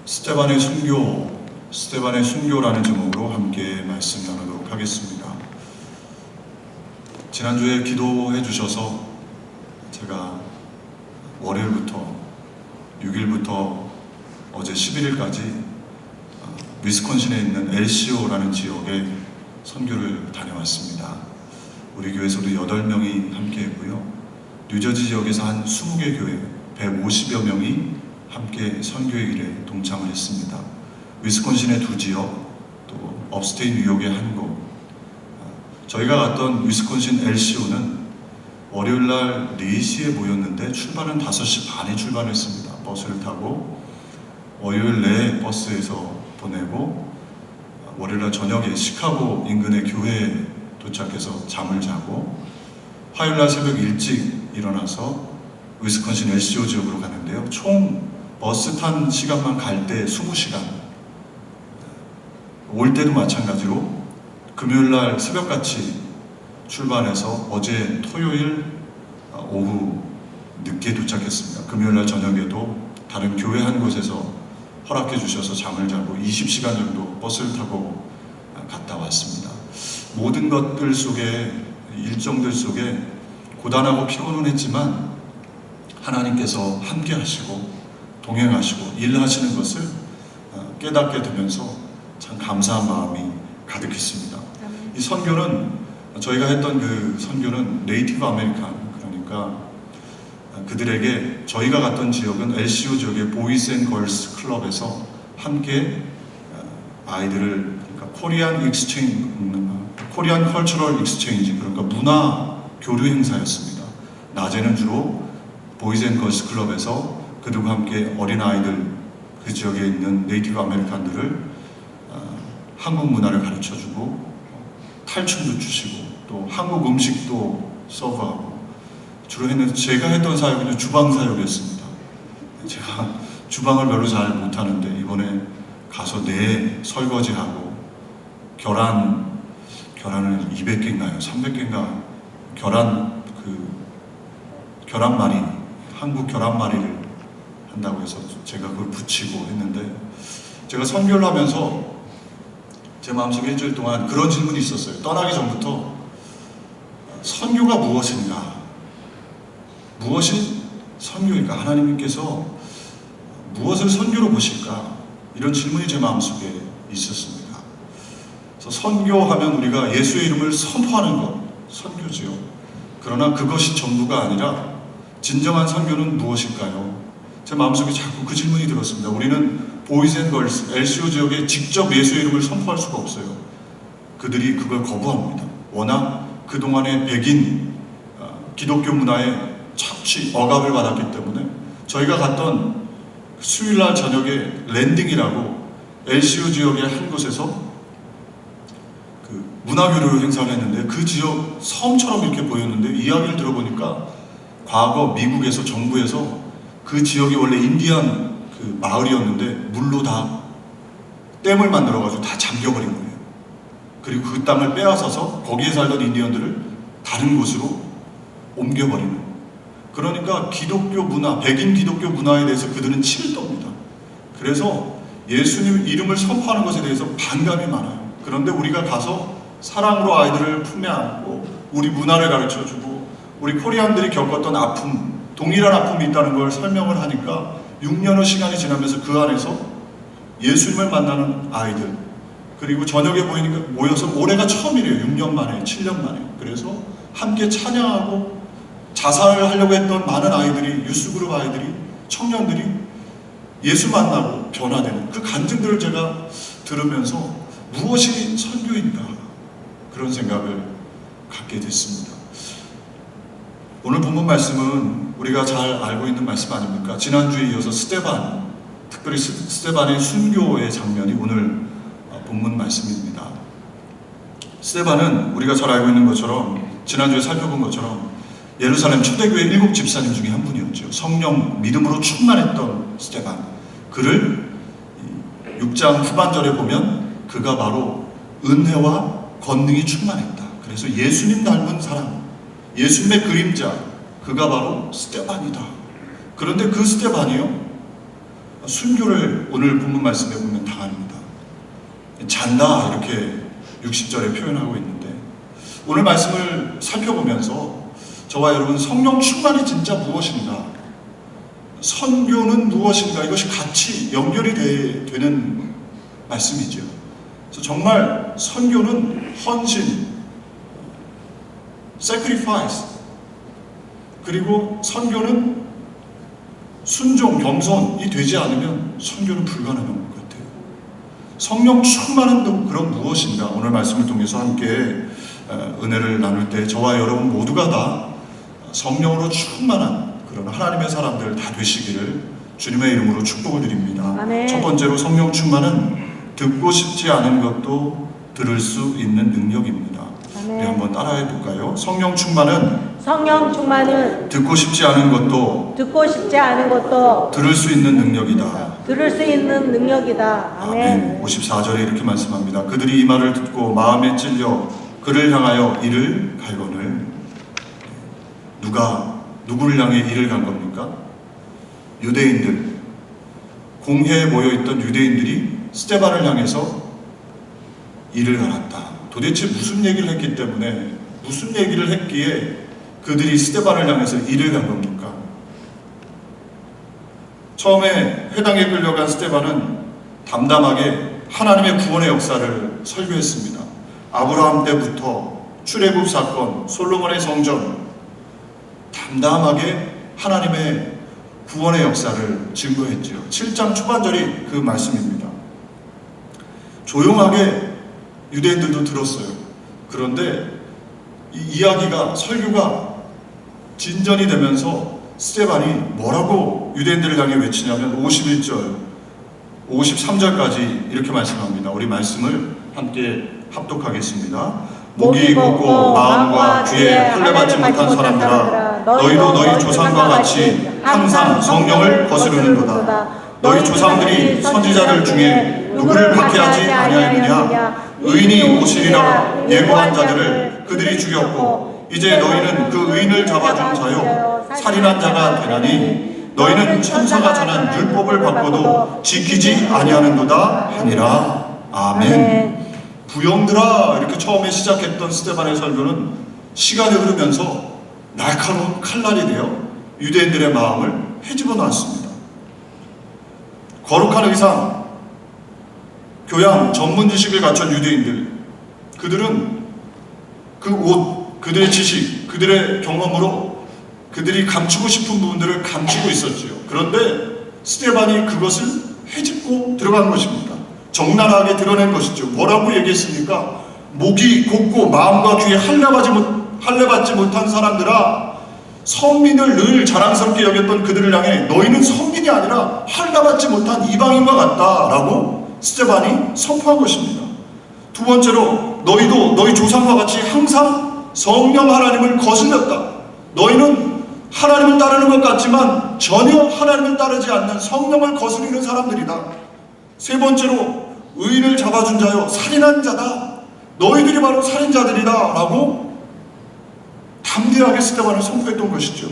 스데반의 순교, 스데반의 순교라는 제목으로 함께 말씀 나누도록 하겠습니다. 지난주에 기도해 주셔서 제가 월요일부터 6일부터 어제 11일까지 위스콘신에 있는 LCO라는 지역에 선교를 다녀왔습니다. 우리 교회에서도 8명이 함께 했고요. 뉴저지 지역에서 한 20개 교회, 150여 명이 함께 선교의 일에 동참을 했습니다. 위스콘신의 2지역, 또 업스테이트 뉴욕의 한 곳. 저희가 갔던 위스콘신 LCO는 월요일날 4시에 모였는데 출발은 5시 반에 출발했습니다. 버스를 타고 월요일 내 버스에서 보내고 월요일날 저녁에 시카고 인근의 교회에 도착해서 잠을 자고 화요일날 새벽 일찍 일어나서 위스콘신 LCO 지역으로 가는데요. 총 버스 탄 시간만 갈 때 20시간, 올 때도 마찬가지로 금요일날 새벽같이 출발해서 어제 토요일 오후 늦게 도착했습니다. 금요일날 저녁에도 다른 교회 한 곳에서 허락해 주셔서 잠을 자고 20시간 정도 버스를 타고 갔다 왔습니다. 모든 것들 속에, 일정들 속에 고단하고 피곤은 했지만 하나님께서 함께 하시고 동행하시고 일하시는 것을 깨닫게 되면서 참 감사한 마음이 가득했습니다. 이 선교는, 저희가 했던 그 선교는 네이티브 아메리칸, 그러니까 그들에게, 저희가 갔던 지역은 LCO 지역의 보이스 앤 걸스 클럽에서 함께 아이들을, 그러니까 코리안 컬처럴 익스체인지, 그러니까 문화 교류 행사였습니다. 낮에는 주로 보이스 앤 걸스 클럽에서 그들과 함께 어린아이들, 그 지역에 있는 네이티브 아메리칸들을 한국 문화를 가르쳐주고 탈춤도 추시고 또 한국 음식도 서브하고, 주로 했는데 제가 했던 사역은 주방 사역이었습니다. 제가 주방을 별로 잘 못하는데 이번에 가서 내 설거지하고 계란을 200개인가요? 300개인가 계란말이, 한국 계란말이를 한다고 해서 제가 그걸 붙이고 했는데, 제가 선교를 하면서 제 마음속에 일주일 동안 그런 질문이 있었어요. 떠나기 전부터 선교가 무엇인가? 무엇이 선교일까? 하나님께서 무엇을 선교로 보실까? 이런 질문이 제 마음속에 있었습니다. 그래서 선교하면 우리가 예수의 이름을 선포하는 것, 선교지요. 그러나 그것이 전부가 아니라 진정한 선교는 무엇일까요? 제 마음속에 자꾸 그 질문이 들었습니다. 우리는 보이스 앤 걸스, LCO 지역에 직접 예수의 이름을 선포할 수가 없어요. 그들이 그걸 거부합니다. 워낙 그동안의 백인 기독교 문화에 착취, 억압을 받았기 때문에. 저희가 갔던 수요일날 저녁에 랜딩이라고 LCO 지역의 한 곳에서 그 문화교류 행사를 했는데, 그 지역 섬처럼 이렇게 보였는데 이야기를 들어보니까 과거 미국에서, 정부에서 그 지역이 원래 인디안 그 마을이었는데 물로 다 댐을 만들어가지고 다 잠겨버린 거예요. 그리고 그 땅을 빼앗아서 거기에 살던 인디언들을 다른 곳으로 옮겨버리는. 그러니까 기독교 문화, 백인 기독교 문화에 대해서 그들은 치를 떱니다. 그래서 예수님 이름을 선포하는 것에 대해서 반감이 많아요. 그런데 우리가 가서 사랑으로 아이들을 품에 안고 우리 문화를 가르쳐주고 우리 코리안들이 겪었던 아픔, 동일한 아픔이 있다는 걸 설명을 하니까 6년의 시간이 지나면서 그 안에서 예수님을 만나는 아이들, 그리고 저녁에 모여서 올해가 처음이래요. 6년 만에, 7년 만에. 그래서 함께 찬양하고 자살을 하려고 했던 많은 아이들이, 유스그룹 아이들이, 청년들이 예수 만나고 변화되는 그 간증들을 제가 들으면서 무엇이 선교인가, 그런 생각을 갖게 됐습니다. 오늘 본문 말씀은 우리가 잘 알고 있는 말씀 아닙니까? 지난주에 이어서 스데반, 특별히 스데반의 순교의 장면이 오늘 본문 말씀입니다. 스데반은 우리가 잘 알고 있는 것처럼, 지난주에 살펴본 것처럼 예루살렘 초대교회 7 집사님 중에 한 분이었죠. 성령 믿음으로 충만했던 스데반. 그를 6장 후반절에 보면 그가 바로 은혜와 권능이 충만했다. 그래서 예수님 닮은 사람, 예수님의 그림자, 그가 바로 스데반이다. 그런데 그 스데반이요, 순교를 오늘 본문 말씀에 보면 당합니다. 잔다 이렇게 60절에 표현하고 있는데, 오늘 말씀을 살펴보면서 저와 여러분 성령 충만이 진짜 무엇인가, 선교는 무엇인가, 이것이 같이 연결이 되는 말씀이죠. 그래서 정말 선교는 헌신, sacrifice, 그리고 선교는 순종, 겸손이 되지 않으면 선교는 불가능한 것 같아요. 성령 충만은 그런 무엇인가, 오늘 말씀을 통해서 함께 은혜를 나눌 때 저와 여러분 모두가 다 성령으로 충만한 그런 하나님의 사람들 다 되시기를 주님의 이름으로 축복을 드립니다. 아멘. 첫 번째로 성령 충만은 듣고 싶지 않은 것도 들을 수 있는 능력입니다. 아멘. 우리 한번 따라해 볼까요? 성령 충만은 듣고 싶지 않은 것도 들을 수 있는 능력이다. 아멘. 54절에 이렇게 말씀합니다. 그들이 이 말을 듣고 마음에 찔려 그를 향하여 이를 갈거늘. 누구를 향해 이를 간 겁니까? 유대인들, 공회에 모여있던 유대인들이 스데반을 향해서 이를 갈았다. 도대체 무슨 얘기를 했기 때문에, 무슨 얘기를 했기에 그들이 스데반을 향해서 이를 간 겁니까? 처음에 회당에 끌려간 스데반은 담담하게 하나님의 구원의 역사를 설교했습니다. 아브라함 때부터 출애굽 사건, 솔로몬의 성전, 담담하게 하나님의 구원의 역사를 증거했죠. 7장 초반절이 그 말씀입니다. 조용하게 유대인들도 들었어요. 그런데 이 이야기가, 설교가 진전이 되면서 스데반이 뭐라고 유대인들을 향해 외치냐면 51절, 53절까지 이렇게 말씀합니다. 우리 말씀을 함께 합독하겠습니다. 목이 곧고 마음과 귀에 할례받지 못한 사람들아, 너희도 너희 조상과 같이 항상 성령을 거스르는도다. 너희 조상들이 선지자들 중에 누구를 박해하지 아니하였느냐? 의인이 오시리라 예고한 자들을 그들이 죽였고, 이제 너희는 그 의인을 잡아준 자요 살인한 자가 되나니 너희는 천사가 전한 율법을 받고도 지키지 아니하는도다 하니라. 아멘. 부영들아, 이렇게 처음에 시작했던 스데반의 설교는 시간이 흐르면서 날카로운 칼날이 되어 유대인들의 마음을 헤집어 놨습니다. 거룩한 의상, 교양, 전문 지식을 갖춘 유대인들, 그들은 그 옷, 그들의 지식, 그들의 경험으로 그들이 감추고 싶은 부분들을 감추고 있었지요. 그런데 스데반이 그것을 헤집고 들어간 것입니다. 적나라하게 드러낸 것이죠. 뭐라고 얘기했습니까? 목이 곧고 마음과 귀에 할례받지 못한 사람들아, 선민을 늘 자랑스럽게 여겼던 그들을 향해 너희는 선민이 아니라 할례받지 못한 이방인과 같다라고 스데반이 선포한 것입니다. 두 번째로, 너희도 너희 조상과 같이 항상 성령 하나님을 거슬렸다. 너희는 하나님을 따르는 것 같지만 전혀 하나님을 따르지 않는 성령을 거스르는 사람들이다. 세 번째로, 의인을 잡아준 자요 살인한 자다. 너희들이 바로 살인자들이다 라고 담대하게 스데반을 선포했던 것이죠.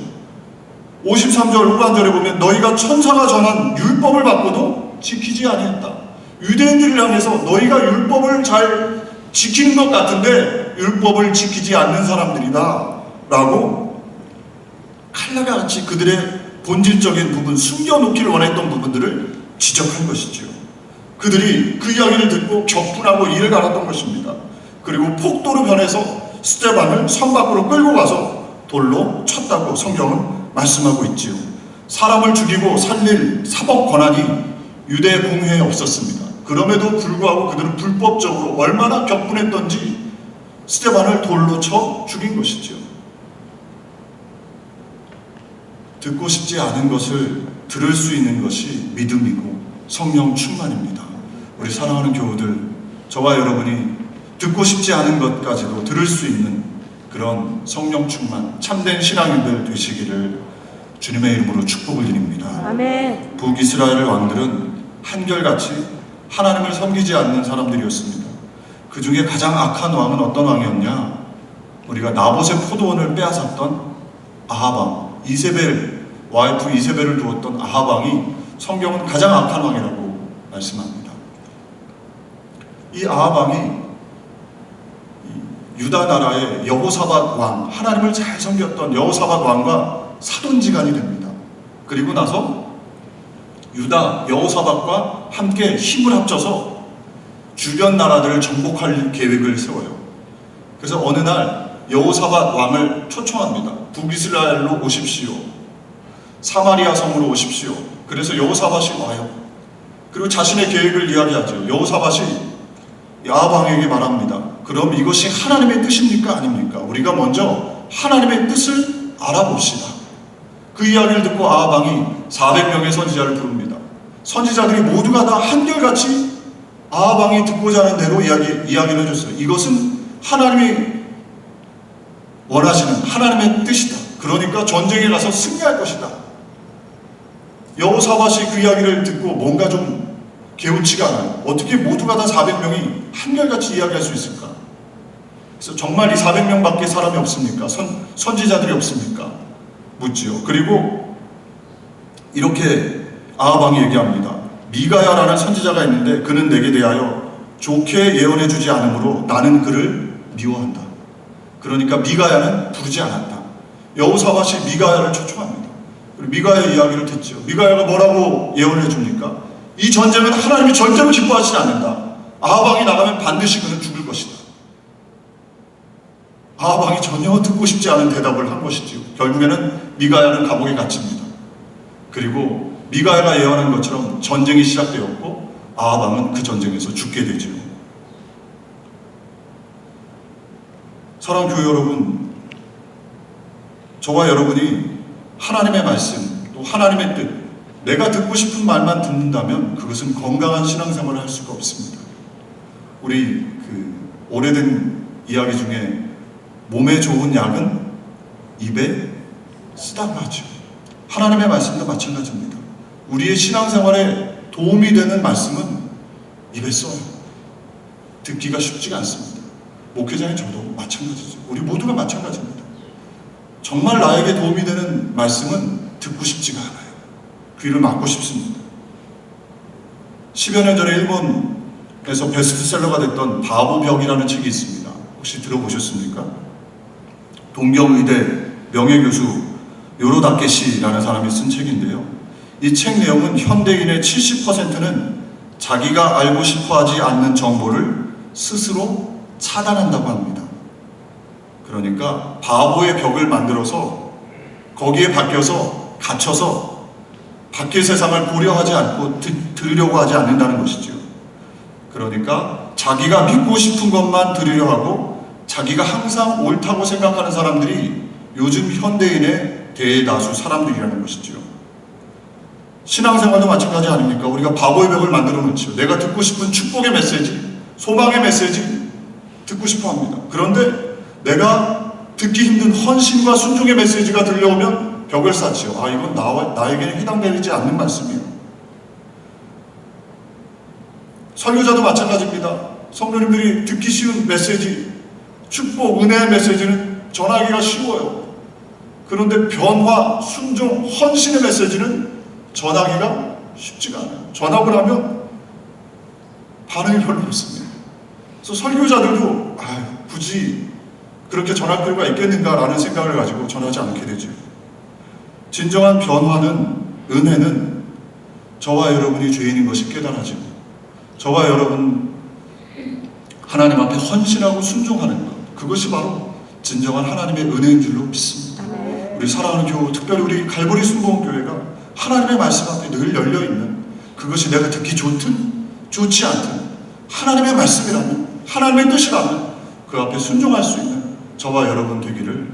53절 후반절에 보면 너희가 천사가 전한 율법을 받고도 지키지 아니했다. 유대인들을 향해서 너희가 율법을 잘 지키는 것 같은데 율법을 지키지 않는 사람들이다 라고 칼날과 같이 그들의 본질적인 부분, 숨겨놓기를 원했던 부분들을 지적한 것이죠. 그들이 그 이야기를 듣고 격분하고 이를 갈았던 것입니다. 그리고 폭도로 변해서 스데반을 성 밖으로 끌고 가서 돌로 쳤다고 성경은 말씀하고 있지요. 사람을 죽이고 살릴 사법 권한이 유대 공회에 없었습니다. 그럼에도 불구하고 그들은 불법적으로 얼마나 격분했던지 스데반을 돌로 쳐 죽인 것이죠. 듣고 싶지 않은 것을 들을 수 있는 것이 믿음이고 성령 충만입니다. 우리 사랑하는 교우들, 저와 여러분이 듣고 싶지 않은 것까지도 들을 수 있는 그런 성령 충만, 참된 신앙인들 되시기를 주님의 이름으로 축복을 드립니다. 아멘. 북이스라엘 왕들은 한결같이 하나님을 섬기지 않는 사람들이었습니다. 그 중에 가장 악한 왕은 어떤 왕이었냐? 우리가 나봇의 포도원을 빼앗았던 아합 왕, 이세벨 와이프 이세벨을 두었던 아합 왕이 성경은 가장 악한 왕이라고 말씀합니다. 이 아합 왕이 유다 나라의 여호사밧 왕, 하나님을 잘 섬겼던 여호사밧 왕과 사돈지간이 됩니다. 그리고 나서 유다 여호사밧과 함께 힘을 합쳐서 주변 나라들을 정복할 계획을 세워요. 그래서 어느 날 여호사밧 왕을 초청합니다. 북이스라엘로 오십시오. 사마리아 성으로 오십시오. 그래서 여호사밧이 와요. 그리고 자신의 계획을 이야기하죠. 여호사밧이 아합 왕에게 말합니다. 그럼 이것이 하나님의 뜻입니까? 아닙니까? 우리가 먼저 하나님의 뜻을 알아봅시다. 그 이야기를 듣고 아합 왕이 400명의 선지자를 부릅니다. 선지자들이 모두가 다 한결같이 아합 왕이 듣고자 하는 대로 이야기를 해줬어요. 이것은 하나님이 원하시는 하나님의 뜻이다. 그러니까 전쟁에 가서 승리할 것이다. 여호사밧이 그 이야기를 듣고 뭔가 좀 개운치가 않아요. 어떻게 모두가 다 400명이 한결같이 이야기할 수 있을까? 그래서 정말 이 400명밖에 사람이 없습니까? 선지자들이 없습니까? 묻지요. 그리고 이렇게 아합 왕이 얘기합니다. 미가야라는 선지자가 있는데 그는 내게 대하여 좋게 예언해 주지 않으므로 나는 그를 미워한다. 그러니까 미가야는 부르지 않았다. 여호사밧이 미가야를 초청합니다. 그리고 미가야의 이야기를 듣죠. 미가야가 뭐라고 예언해 줍니까? 이 전쟁은 하나님이 절대로 기뻐하시지 않는다. 아합 왕이 나가면 반드시 그는 죽을 것이다. 아합 왕이 전혀 듣고 싶지 않은 대답을 한 것이지요. 결국에는 미가야는 감옥에 갇힙니다. 그리고 미가야가 예언한 것처럼 전쟁이 시작되었고 아합 왕은 그 전쟁에서 죽게 되지요. 사랑하는 교회 여러분, 저와 여러분이 하나님의 말씀, 또 하나님의 뜻, 내가 듣고 싶은 말만 듣는다면 그것은 건강한 신앙생활을 할 수가 없습니다. 우리 오래된 이야기 중에 몸에 좋은 약은 입에 쓰다고 하죠. 하나님의 말씀도 마찬가지입니다. 우리의 신앙생활에 도움이 되는 말씀은 입에 써요. 듣기가 쉽지가 않습니다. 목회자인 저도 마찬가지죠. 우리 모두가 마찬가지입니다. 정말 나에게 도움이 되는 말씀은 듣고 싶지가 않아요. 귀를 막고 싶습니다. 10여 년 전에 일본에서 베스트셀러가 됐던 바보벽이라는 책이 있습니다. 혹시 들어보셨습니까? 동경의대 명예교수 요로다케시라는 사람이 쓴 책인데요. 이 책 내용은 현대인의 70%는 자기가 알고 싶어하지 않는 정보를 스스로 차단한다고 합니다. 그러니까 바보의 벽을 만들어서 거기에 박혀서 갇혀서 밖의 세상을 고려하지 않고 들으려고 하지 않는다는 것이죠. 그러니까 자기가 믿고 싶은 것만 들으려 하고 자기가 항상 옳다고 생각하는 사람들이 요즘 현대인의 대다수 사람들이라는 것이죠. 신앙생활도 마찬가지 아닙니까? 우리가 바보의 벽을 만들어 놓죠. 내가 듣고 싶은 축복의 메시지, 소망의 메시지 듣고 싶어 합니다. 그런데 내가 듣기 힘든 헌신과 순종의 메시지가 들려오면 벽을 쌓지요. 아, 이건 나에게는 해당되지 않는 말씀이에요. 설교자도 마찬가지입니다. 성도님들이 듣기 쉬운 메시지, 축복, 은혜의 메시지는 전하기가 쉬워요. 그런데 변화, 순종, 헌신의 메시지는 전하기가 쉽지가 않아요. 전합을 하면 반응이 별로 없습니다. 그래서 설교자들도 굳이 그렇게 전할 필요가 있겠는가라는 생각을 가지고 전하지 않게 되죠. 진정한 변화는, 은혜는 저와 여러분이 죄인인 것이 깨달아지고 저와 여러분 하나님 앞에 헌신하고 순종하는 것, 그것이 바로 진정한 하나님의 은혜인 줄로 믿습니다. 우리 사랑하는 교회, 특별히 우리 갈보리 순복음교회가 하나님의 말씀 앞에 늘 열려있는, 그것이 내가 듣기 좋든 좋지 않든 하나님의 말씀이라면, 하나님의 뜻이라면 그 앞에 순종할 수 있는 저와 여러분 되기를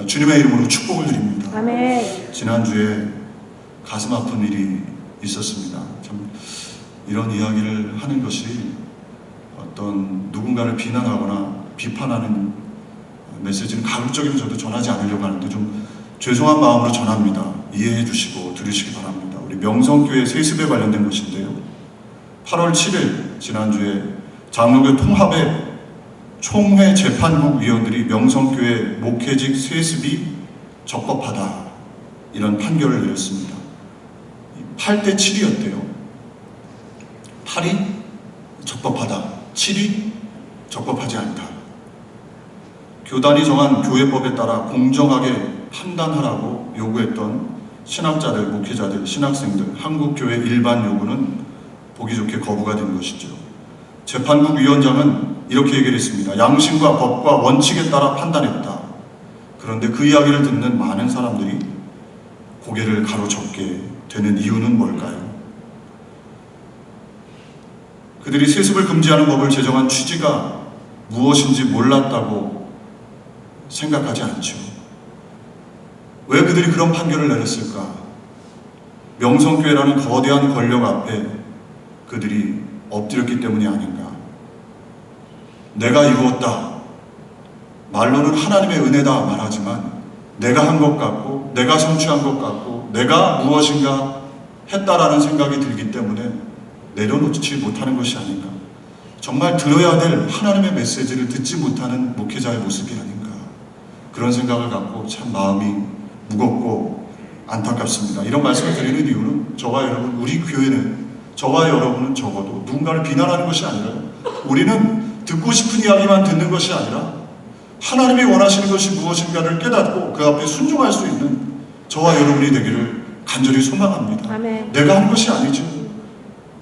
주님의 이름으로 축복을 드립니다. 아멘. 지난주에 가슴 아픈 일이 있었습니다. 참 이런 이야기를 하는 것이 어떤 누군가를 비난하거나 비판하는 메시지는 가급적이면 저도 전하지 않으려고 하는데 좀 죄송한 마음으로 전합니다. 이해해 주시고 들으시기 바랍니다. 우리 명성교회 세습에 관련된 것인데요. 8월 7일 지난주에 장로교 통합의 총회 재판국 위원들이 명성교회 목회직 세습이 적법하다, 이런 판결을 내렸습니다. 8대 7이었대요. 8이 적법하다, 7이 적법하지 않다. 교단이 정한 교회법에 따라 공정하게 판단하라고 요구했던 신학자들, 목회자들, 신학생들, 한국교회 일반 요구는 보기 좋게 거부가 된 것이죠. 재판국 위원장은 이렇게 얘기를 했습니다. 양심과 법과 원칙에 따라 판단했다. 그런데 그 이야기를 듣는 많은 사람들이 고개를 가로젓게 되는 이유는 뭘까요? 그들이 세습을 금지하는 법을 제정한 취지가 무엇인지 몰랐다고 생각하지 않죠. 왜 그들이 그런 판결을 내렸을까? 명성교회라는 거대한 권력 앞에 그들이 엎드렸기 때문이 아닌가. 내가 이루었다. 말로는 하나님의 은혜다 말하지만 내가 한 것 같고 내가 성취한 것 같고 내가 무엇인가 했다라는 생각이 들기 때문에 내려놓지 못하는 것이 아닌가. 정말 들어야 될 하나님의 메시지를 듣지 못하는 목회자의 모습이 아닌가. 그런 생각을 갖고 참 마음이 무겁고 안타깝습니다. 이런 말씀을 드리는 이유는 저와 여러분, 우리 교회는, 저와 여러분은 적어도 누군가를 비난하는 것이 아니라 우리는 듣고 싶은 이야기만 듣는 것이 아니라 하나님이 원하시는 것이 무엇인가를 깨닫고 그 앞에 순종할 수 있는 저와 여러분이 되기를 간절히 소망합니다. 아멘. 내가 한 것이 아니죠.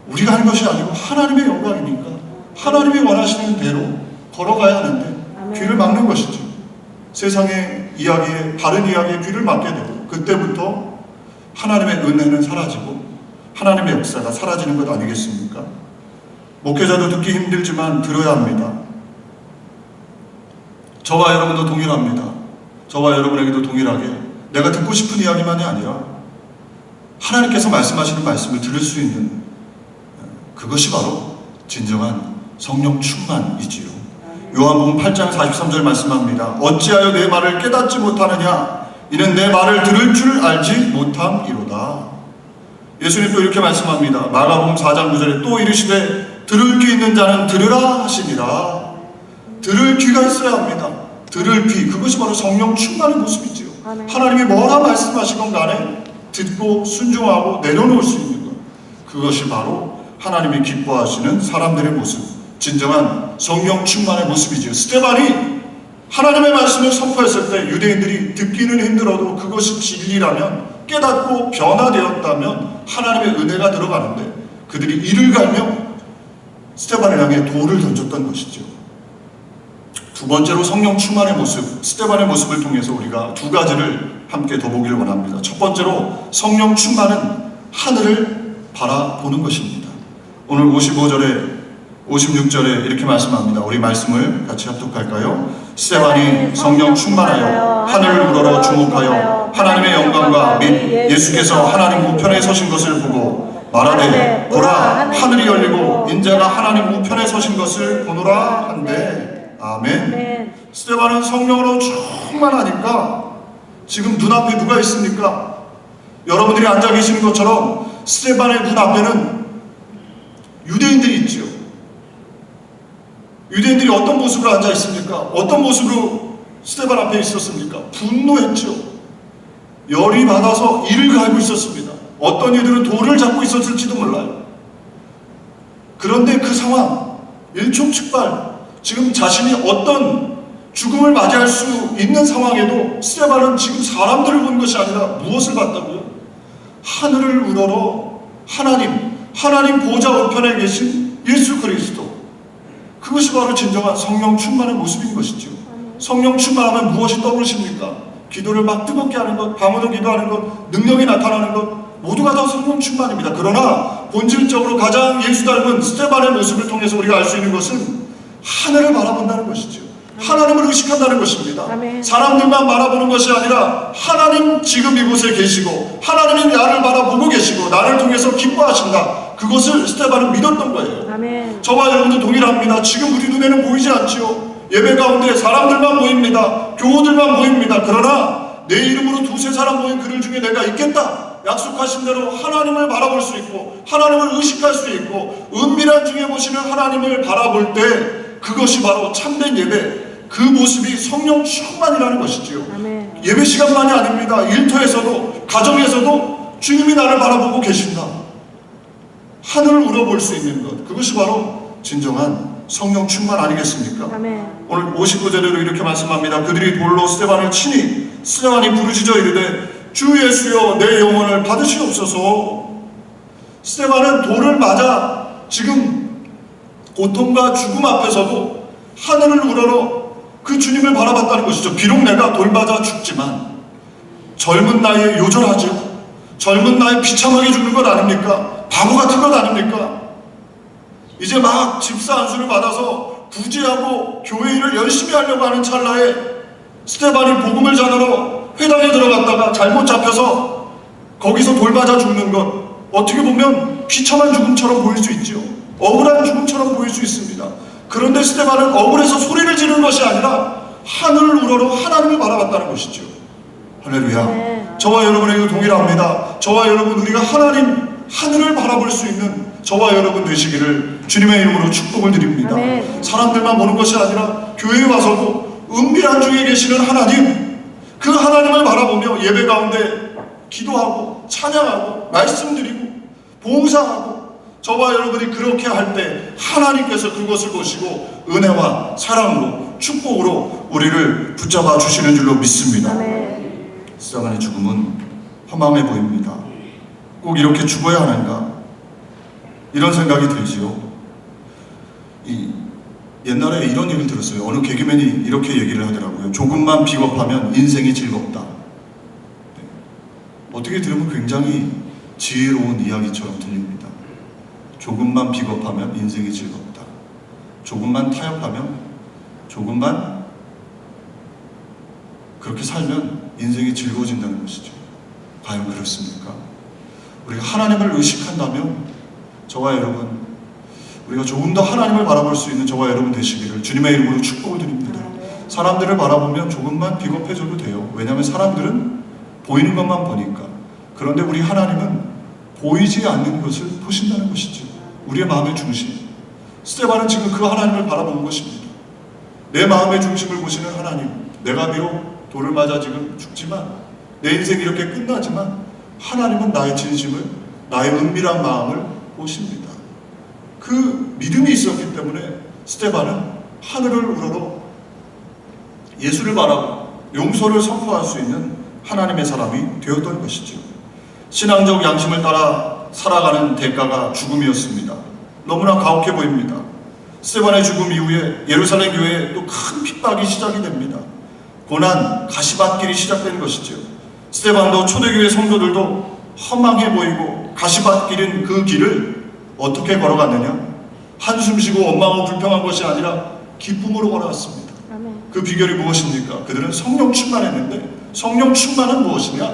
우리가 한 것이 아니고 하나님의 영광이니까 하나님이 원하시는 대로 걸어가야 하는데 아멘. 귀를 막는 것이죠. 세상의 이야기에, 바른 이야기에 귀를 막게 되고 그때부터 하나님의 은혜는 사라지고 하나님의 역사가 사라지는 것 아니겠습니까? 목회자도 듣기 힘들지만 들어야 합니다. 저와 여러분도 동일합니다. 저와 여러분에게도 동일하게 내가 듣고 싶은 이야기만이 아니라 하나님께서 말씀하시는 말씀을 들을 수 있는 그것이 바로 진정한 성령 충만이지요. 요한복음 8장 43절 말씀합니다. 어찌하여 내 말을 깨닫지 못하느냐? 이는 내 말을 들을 줄 알지 못함이로다. 예수님 또 이렇게 말씀합니다. 마가복음 4장 9절에 또 이르시되 들을 귀 있는 자는 들으라 하시니라. 들을 귀가 있어야 합니다. 들을 귀, 그것이 바로 성령 충만의 모습이지요. 아멘. 하나님이 뭐라 말씀하시건 간에 듣고 순종하고 내려놓을 수 있는 것, 그것이 바로 하나님이 기뻐하시는 사람들의 모습, 진정한 성령 충만의 모습이지요. 스데반이 하나님의 말씀을 선포했을 때 유대인들이 듣기는 힘들어도 그것이 진리라면, 깨닫고 변화되었다면 하나님의 은혜가 들어가는데 그들이 이를 갈며 스데반을 향해 돌을 던졌던 것이죠. 두 번째로 성령 충만의 모습, 스데반의 모습을 통해서 우리가 두 가지를 함께 더 보기를 원합니다. 첫 번째로 성령 충만은 하늘을 바라보는 것입니다. 오늘 55절에 56절에 이렇게 말씀합니다. 우리 말씀을 같이 합독할까요? 스데반이 성령 충만하여 하늘을 우러러 주목하여 하나님의 영광과 및 예수께서 하나님 우편에 서신 것을 보고 말하되 보라 하늘이 열리고 인자가 하나님 우편에 서신 것을 보노라 한데 아멘. 스데반은 성령으로 충만하니까 지금 눈앞에 누가 있습니까? 여러분들이 앉아 계시는 것처럼 스데반의 눈앞에는 유대인들이 있죠. 유대인들이 어떤 모습으로 앉아 있습니까? 어떤 모습으로 스데반 앞에 있었습니까? 분노했죠. 열이 받아서 이를 갈고 있었습니다. 어떤 이들은 돌을 잡고 있었을지도 몰라요. 그런데 그 상황, 일촉즉발, 지금 자신이 어떤 죽음을 맞이할 수 있는 상황에도 스데반은 지금 사람들을 본 것이 아니라 무엇을 봤다고요? 하늘을 우러러 하나님 보좌 우편에 계신 예수 그리스도, 그것이 바로 진정한 성령 충만의 모습인 것이죠. 성령 충만하면 무엇이 떠오르십니까? 기도를 막 뜨겁게 하는 것, 방언으로 기도하는 것, 능력이 나타나는 것, 모두가 다 성령 충만입니다. 그러나 본질적으로 가장 예수 닮은 스데반의 모습을 통해서 우리가 알 수 있는 것은 하늘을 바라본다는 것이죠. 하나님을 의식한다는 것입니다. 아멘. 사람들만 바라보는 것이 아니라 하나님 지금 이곳에 계시고 하나님이 나를 바라보고 계시고 나를 통해서 기뻐하신다. 그것을 스데반은 믿었던 거예요. 아멘. 저와 여러분도 동일합니다. 지금 우리 눈에는 보이지 않지요. 예배 가운데 사람들만 보입니다. 교우들만 보입니다. 그러나 내 이름으로 두세 사람 모인 그들 중에 내가 있겠다. 약속하신 대로 하나님을 바라볼 수 있고 하나님을 의식할 수 있고 은밀한 중에 보시는 하나님을 바라볼 때 그것이 바로 참된 예배, 그 모습이 성령 충만이라는 것이지요. 아멘. 예배 시간만이 아닙니다. 일터에서도, 가정에서도 주님이 나를 바라보고 계신다. 하늘을 우러볼 수 있는 것, 그것이 바로 진정한 성령 충만 아니겠습니까? 아멘. 오늘 59절에도 이렇게 말씀합니다. 그들이 돌로 스데반을 치니 스데반이 부르짖어 이르되 주 예수여 내 영혼을 받으시옵소서. 스데반은 돌을 맞아 지금 고통과 죽음 앞에서도 하늘을 우러러 그 주님을 바라봤다는 것이죠. 비록 내가 돌 맞아 죽지만 젊은 나이에 요절하죠. 젊은 나이에 비참하게 죽는 것 아닙니까? 바보 같은 것 아닙니까? 이제 막 집사 안수를 받아서 구제하고 교회 일을 열심히 하려고 하는 찰나에 스데반이 복음을 전하러 회당에 들어갔다가 잘못 잡혀서 거기서 돌 맞아 죽는 것, 어떻게 보면 비참한 죽음처럼 보일 수 있죠. 억울한 죽음처럼 보일 수 있습니다. 그런데 스데반은 억울해서 소리를 지르는 것이 아니라 하늘을 우러러 하나님을 바라봤다는 것이죠. 할렐루야. 네. 저와 여러분에게도 동일합니다. 저와 여러분, 우리가 하늘을 바라볼 수 있는 저와 여러분 되시기를 주님의 이름으로 축복을 드립니다. 아멘. 사람들만 보는 것이 아니라 교회에 와서도 은밀한 중에 계시는 하나님, 그 하나님을 바라보며 예배 가운데 기도하고 찬양하고 말씀드리고 봉사하고, 저와 여러분이 그렇게 할 때 하나님께서 그것을 보시고 은혜와 사랑으로 축복으로 우리를 붙잡아 주시는 줄로 믿습니다. 아멘. 스데반의 죽음은 허망해 보입니다. 꼭 이렇게 죽어야 하는가? 이런 생각이 들지요. 옛날에 이런 얘기를 들었어요. 어느 개그맨이 이렇게 얘기를 하더라고요. 조금만 비겁하면 인생이 즐겁다. 네. 어떻게 들으면 굉장히 지혜로운 이야기처럼 들립니다. 조금만 비겁하면 인생이 즐겁다. 조금만 타협하면, 조금만 그렇게 살면 인생이 즐거워진다는 것이죠. 과연 그렇습니까? 우리가 하나님을 의식한다면 저와 여러분, 우리가 조금 더 하나님을 바라볼 수 있는 저와 여러분 되시기를 주님의 이름으로 축복을 드립니다. 사람들을 바라보면 조금만 비겁해져도 돼요. 왜냐하면 사람들은 보이는 것만 보니까. 그런데 우리 하나님은 보이지 않는 것을 보신다는 것이죠. 우리의 마음의 중심. 스데반은 지금 그 하나님을 바라보는 것입니다. 내 마음의 중심을 보시는 하나님. 내가 비록 돌을 맞아 지금 죽지만, 내 인생이 이렇게 끝나지만 하나님은 나의 진심을, 나의 은밀한 마음을 보십니다. 그 믿음이 있었기 때문에 스데반은 하늘을 우러러 예수를 바라고 용서를 선포할 수 있는 하나님의 사람이 되었던 것이죠. 신앙적 양심을 따라 살아가는 대가가 죽음이었습니다. 너무나 가혹해 보입니다. 스데반의 죽음 이후에 예루살렘 교회에 또 큰 핍박이 시작이 됩니다. 고난, 가시밭길이 시작된 것이죠. 스데반도 초대교회 성도들도 허망해 보이고 가시밭길인 그 길을 어떻게 걸어갔느냐? 한숨 쉬고 원망하고 불평한 것이 아니라 기쁨으로 걸어갔습니다. 아멘. 그 비결이 무엇입니까? 그들은 성령 충만했는데, 성령 충만은 무엇이냐?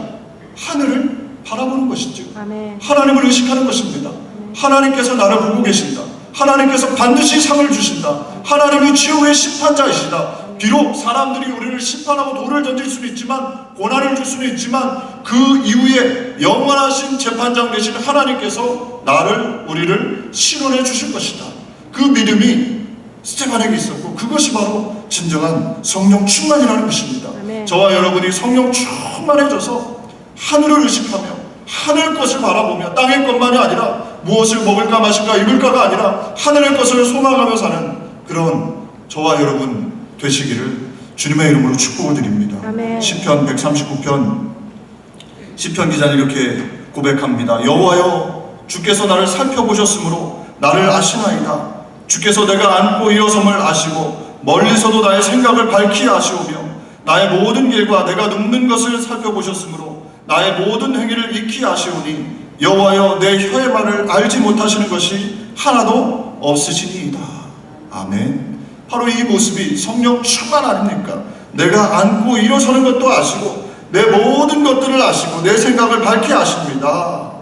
하늘을 바라보는 것이죠. 아멘. 하나님을 의식하는 것입니다. 하나님께서 나를 보고 계신다. 하나님께서 반드시 상을 주신다. 하나님이 최후의 심판자이시다. 비록 사람들이 우리를 심판하고 돌을 던질 수는 있지만, 고난을 줄 수는 있지만, 그 이후에 영원하신 재판장 되신 하나님께서 우리를 신원해 주실 것이다. 그 믿음이 스데반에게 있었고, 그것이 바로 진정한 성령 충만이라는 것입니다. 아멘. 저와 여러분이 성령 충만해져서 하늘을 의식하며 하늘 것을 바라보며, 땅의 것만이 아니라 무엇을 먹을까 마실까 입을까가 아니라 하늘의 것을 소망하며 사는 그런 저와 여러분 되시기를 주님의 이름으로 축복을 드립니다. 아멘. 시편 139편 시편 기자는 이렇게 고백합니다. 여호와여, 주께서 나를 살펴보셨으므로 나를 아시나이다. 주께서 내가 앉고 일어섬을 아시고 멀리서도 나의 생각을 밝히 아시오며, 나의 모든 길과 내가 눕는 것을 살펴보셨으므로 나의 모든 행위를 익히 아시오니, 여호와여, 내 혀의 말을 알지 못하시는 것이 하나도 없으시니이다. 아멘. 바로 이 모습이 성령 충만 아닙니까? 내가 앉고 일어서는 것도 아시고 내 모든 것들을 아시고 내 생각을 밝히 아십니다.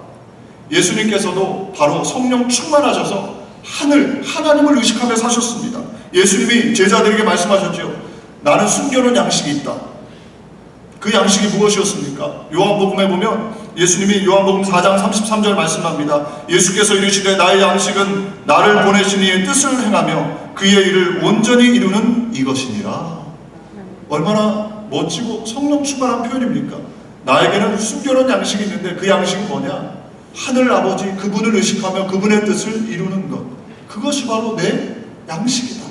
예수님께서도 바로 성령 충만하셔서 하나님을 의식하며 사셨습니다. 예수님이 제자들에게 말씀하셨죠. 나는 숨겨놓은 양식이 있다. 그 양식이 무엇이었습니까? 요한복음에 보면 예수님이 요한복음 4장 33절 말씀합니다. 예수께서 이르시되 나의 양식은 나를 보내신 이의 뜻을 행하며 그의 일을 온전히 이루는 이것이니라. 얼마나 멋지고 성령 충만한 표현입니까? 나에게는 숨겨놓은 양식이 있는데 그 양식은 뭐냐? 하늘 아버지 그분을 의식하며 그분의 뜻을 이루는 것. 그것이 바로 내 양식이다.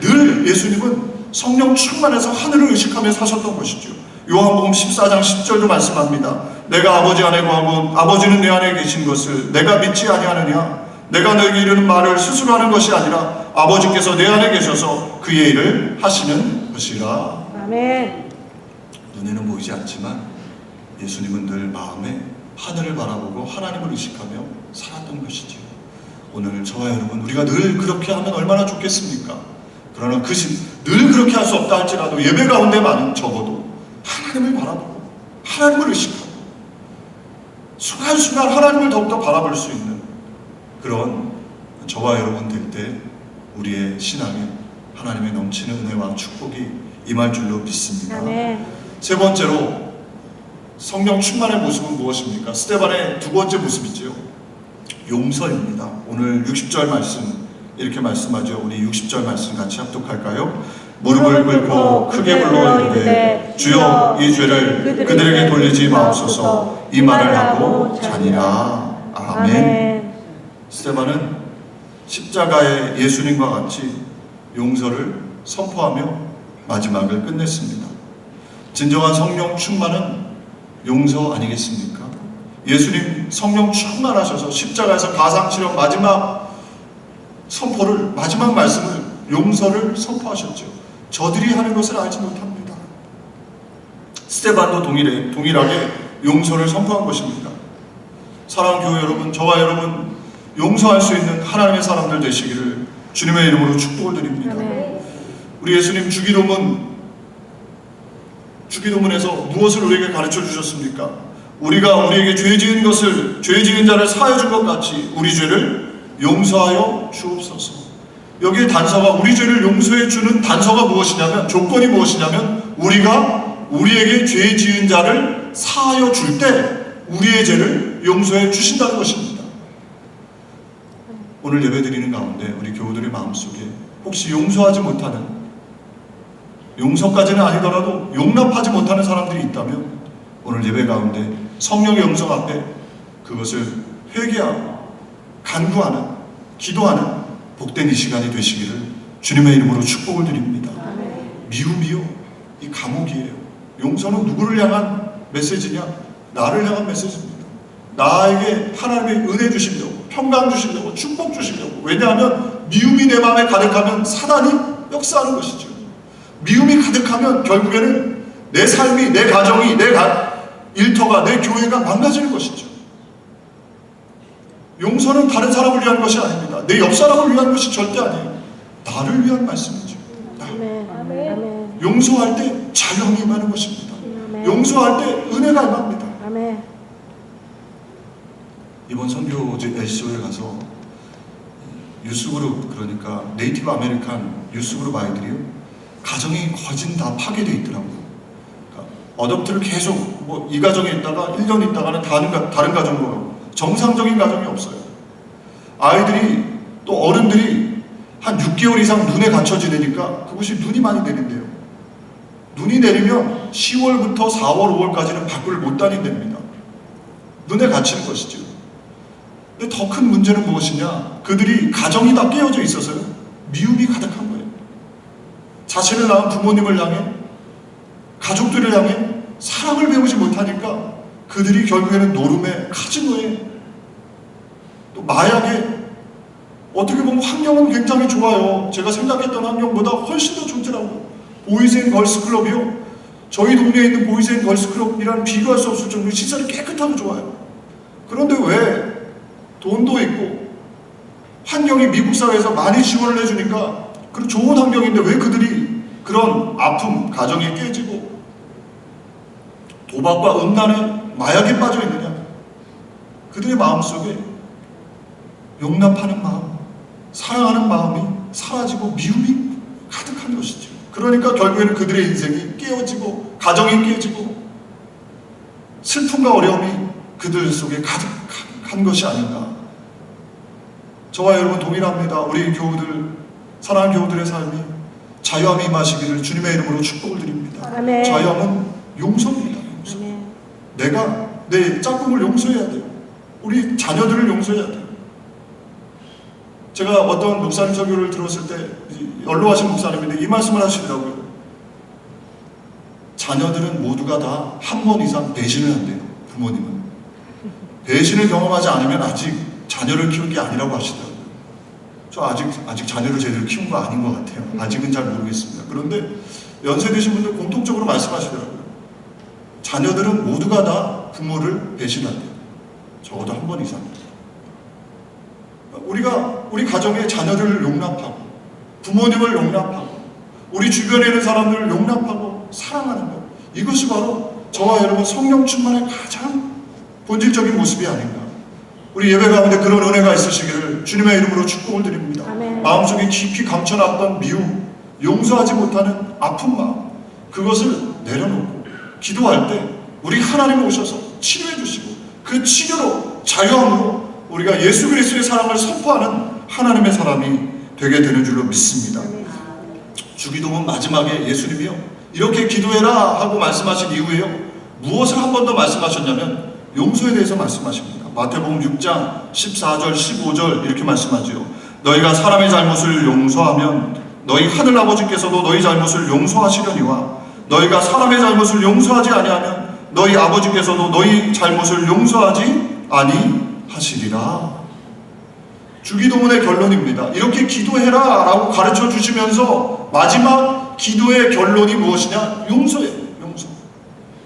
늘 예수님은 성령 충만해서 하늘을 의식하며 사셨던 것이죠. 요한복음 14장 10절도 말씀합니다. 내가 아버지 안에 거하고 아버지는 내 안에 계신 것을 내가 믿지 아니하느냐? 내가 너에게 이르는 말을 스스로 하는 것이 아니라 아버지께서 내 안에 계셔서 그의 일을 하시는 것이라. 아멘. 눈에는 보이지 않지만 예수님은 늘 마음에 하늘을 바라보고 하나님을 의식하며 살았던 것이지요. 오늘 저와 여러분 우리가 늘 그렇게 하면 얼마나 좋겠습니까? 그러나 늘 그렇게 할 수 없다 할지라도 예배 가운데만은 적어도 하나님을 바라보고 하나님을 의식하고 순간순간 하나님을 더욱더 바라볼 수 있는 그런 저와 여러분 될 때 우리의 신앙에 하나님의 넘치는 은혜와 축복이 임할 줄로 믿습니다. 아멘. 세 번째로 성령 충만의 모습은 무엇입니까? 스데반의 두 번째 모습이지요. 용서입니다. 오늘 60절 말씀 이렇게 말씀하죠. 우리 60절 말씀 같이 합독할까요? 무릎을 꿇고 크게 불러 이르되 주여 이 죄를 그들에게 돌리지 마옵소서. 이 말을 하고 자니라. 아멘. 스데반은 십자가의 예수님과 같이 용서를 선포하며 마지막을 끝냈습니다. 진정한 성령 충만은 용서 아니겠습니까? 예수님 성령 충만하셔서 십자가에서 가상치료 마지막 선포를, 마지막 말씀을 용서를 선포하셨죠. 저들이 하는 것을 알지 못합니다. 스데반도 동일하게 용서를 선포한 것입니다. 사랑하는 교회 여러분, 저와 여러분 용서할 수 있는 하나님의 사람들 되시기를 주님의 이름으로 축복을 드립니다. 아멘. 우리 예수님 주기도문에서 무엇을 우리에게 가르쳐 주셨습니까? 우리가 우리에게 죄 지은 자를 사하여 준 것 같이 우리 죄를 용서하여 주옵소서. 여기에 단서가 우리 죄를 용서해 주는 단서가 무엇이냐면, 조건이 무엇이냐면 우리가 우리에게 죄 지은 자를 사하여 줄 때 우리의 죄를 용서해 주신다는 것입니다. 오늘 예배드리는 가운데 우리 교우들의 마음속에 혹시 용서하지 못하는, 용서까지는 아니더라도 용납하지 못하는 사람들이 있다면 오늘 예배 가운데 성령의 음성 앞에 그것을 회개하고 간구하는, 기도하는 복된 이 시간이 되시기를 주님의 이름으로 축복을 드립니다. 미움이요, 이 감옥이에요. 용서는 누구를 향한 메시지냐? 나를 향한 메시지입니다. 나에게 하나님의 은혜 주시려고, 평강 주시려고, 축복 주시려고. 왜냐하면 미움이 내 마음에 가득하면 사단이 역사하는 것이죠. 미움이 가득하면 결국에는 내 삶이, 내 가정이, 내 일터가, 내 교회가 망가지는 것이죠. 용서는 다른 사람을 위한 것이 아닙니다. 내 옆 사람을 위한 것이 절대 아니에요. 나를 위한 말씀이죠. 아멘. 아멘. 용서할 때 자유함이 임하는 것입니다. 아멘. 용서할 때 은혜가 임합니다. 아멘. 이번 선교제 LCO에 가서 유스그룹, 그러니까 네이티브 아메리칸 유스그룹 아이들이요, 가정이 거진 다 파괴되어 있더라고요. 그러니까 어댑트를 계속 이 가정에 있다가 1년 있다가는 다른 가정으로 가고 정상적인 가정이 없어요. 아이들이 또 어른들이 한 6개월 이상 눈에 갇혀 지내니까 그것이 눈이 많이 내린대요. 눈이 내리면 10월부터 4월, 5월까지는 밖을 못 다닌답니다. 눈에 갇히는 것이죠. 근데 더 큰 문제는 무엇이냐? 그들이 가정이 다 깨어져 있어서요, 미움이 가득한 거예요. 자신을 낳은 부모님을 향해, 가족들을 향해 사랑을 배우지 못하니까 그들이 결국에는 노름에, 카지노에, 또 마약에, 어떻게 보면 환경은 굉장히 좋아요. 제가 생각했던 환경보다 훨씬 더 좋더라고요. 보이즈 앤 걸스 클럽이요, 저희 동네에 있는 보이즈 앤 걸스 클럽이랑 비교할 수 없을 정도로 시설이 깨끗하고 좋아요. 그런데 왜 돈도 있고 환경이 미국 사회에서 많이 지원을 해주니까 그런 좋은 환경인데 왜 그들이 그런 아픔, 가정이 깨지고 도박과 음란에, 마약에 빠져 있느냐? 그들의 마음속에 용납하는 마음, 사랑하는 마음이 사라지고 미움이 가득한 것이죠. 그러니까 결국에는 그들의 인생이 깨어지고 가정이 깨지고 슬픔과 어려움이 그들 속에 가득한 것이 아닌가. 저와 여러분 동일합니다. 우리 교우들, 사랑하는 교우들의 삶이 자유함이 임하시기를 주님의 이름으로 축복을 드립니다. 아멘. 자유함은 용서입니다. 용서. 아멘. 내가 내 짝꿍을 용서해야 돼요. 우리 자녀들을 용서해야 돼요. 제가 어떤 목사님 설교를 들었을 때 연로하신 목사님인데 이 말씀을 하시더라고요. 자녀들은 모두가 다 한 번 이상 배신을 한대요. 부모님은 배신을 경험하지 않으면 아직 자녀를 키운 게 아니라고 하시더라고요. 저 아직 자녀를 제대로 키운 거 아닌 것 같아요. 아직은 잘 모르겠습니다. 그런데 연세 드신 분들 공통적으로 말씀하시더라고요. 자녀들은 모두가 다 부모를 배신한대요. 적어도 한 번 이상. 우리 가정의 자녀들을 용납하고 부모님을 용납하고 우리 주변에 있는 사람들을 용납하고 사랑하는 것, 이것이 바로 저와 여러분 성령 충만의 가장 본질적인 모습이 아닌가. 우리 예배 가운데 그런 은혜가 있으시기를 주님의 이름으로 축복을 드립니다. 아멘. 마음속에 깊이 감춰놨던 미움, 용서하지 못하는 아픈 마음, 그것을 내려놓고 기도할 때 우리 하나님 오셔서 치료해 주시고 그 치료로 자유함으로 우리가 예수 그리스도의 사랑을 선포하는 하나님의 사람이 되게 되는 줄로 믿습니다. 주기도문 마지막에 예수님이요 이렇게 기도해라 하고 말씀하신 이후에요 무엇을 한 번 더 말씀하셨냐면 용서에 대해서 말씀하십니다. 마태복음 6장 14절 15절 이렇게 말씀하죠. 너희가 사람의 잘못을 용서하면 너희 하늘 아버지께서도 너희 잘못을 용서하시려니와 너희가 사람의 잘못을 용서하지 아니하면 너희 아버지께서도 너희 잘못을 용서하지 아니하시리라. 주기도문의 결론입니다. 이렇게 기도해라 라고 가르쳐 주시면서 마지막 기도의 결론이 무엇이냐? 용서예요. 용서.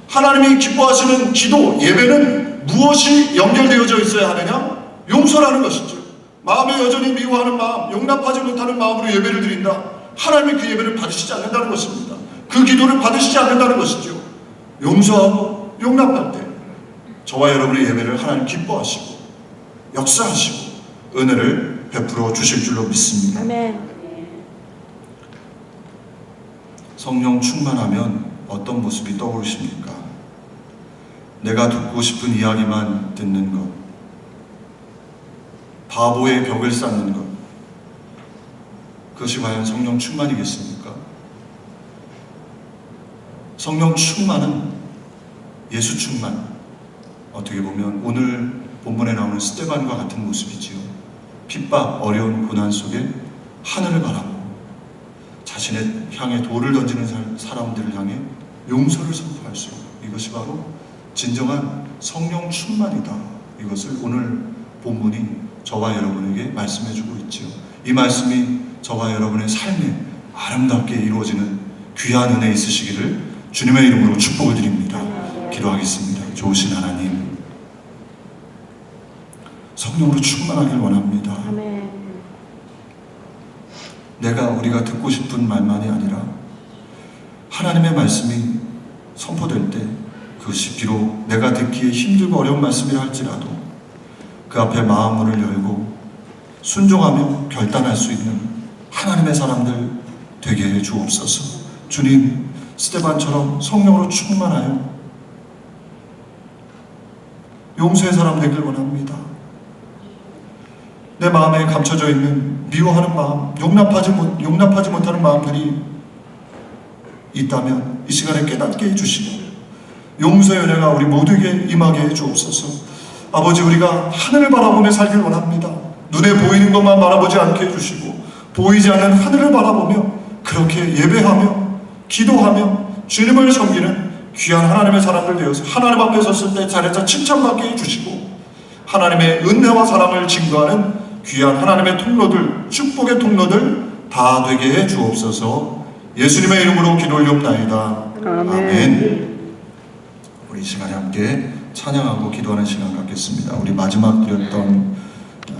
하나님이 기뻐하시는 기도, 예배는 무엇이 연결되어져 있어야 하느냐? 용서라는 것이죠. 마음에 여전히 미워하는 마음, 용납하지 못하는 마음으로 예배를 드린다. 하나님이 그 예배를 받으시지 않는다는 것입니다. 그 기도를 받으시지 않는다는 것이죠. 용서하고 용납할 때 저와 여러분의 예배를 하나님 기뻐하시고 역사하시고 은혜를 베풀어 주실 줄로 믿습니다. 아멘. 성령 충만하면 어떤 모습이 떠오르십니까? 내가 듣고 싶은 이야기만 듣는 것, 바보의 벽을 쌓는 것, 그것이 과연 성령 충만이겠습니까? 성령 충만은 예수 충만, 어떻게 보면 오늘 본문에 나오는 스데반과 같은 모습이지요. 핍박, 어려운 고난 속에 하늘을 바라보고 자신의 향해 돌을 던지는 사람들을 향해 용서를 선포할 수 있는, 이것이 바로 진정한 성령 충만이다. 이것을 오늘 본문이 저와 여러분에게 말씀해주고 있지요. 이 말씀이 저와 여러분의 삶에 아름답게 이루어지는 귀한 은혜 있으시기를 주님의 이름으로 축복을 드립니다. 기도하겠습니다. 좋으신 하나님, 성령으로 충만하길 원합니다. 아멘. 우리가 듣고 싶은 말만이 아니라 하나님의 말씀이 선포될 때 그것이 비록 내가 듣기에 힘들고 어려운 말씀이라 할지라도 그 앞에 마음문을 열고 순종하며 결단할 수 있는 하나님의 사람들 되게 해 주옵소서. 주님, 스데반처럼 성령으로 충만하여 용서의 사람 되길 원합니다. 내 마음에 감춰져 있는 미워하는 마음, 용납하지 못하는 마음들이 있다면 이 시간에 깨닫게 해주시고 용서의 은혜가 우리 모두에게 임하게 해주옵소서. 아버지, 우리가 하늘을 바라보며 살길 원합니다. 눈에 보이는 것만 바라보지 않게 해주시고 보이지 않는 하늘을 바라보며 그렇게 예배하며 기도하며 주님을 섬기는 귀한 하나님의 사람들 되어서 하나님 앞에 섰을 때 잘해서 칭찬받게 해주시고 하나님의 은혜와 사랑을 증거하는 귀한 하나님의 통로들, 축복의 통로들 다 되게 해 주옵소서. 예수님의 이름으로 기도 올리옵나이다. 아멘. 우리 이 시간에 함께 찬양하고 기도하는 시간 갖겠습니다. 우리 마지막 드렸던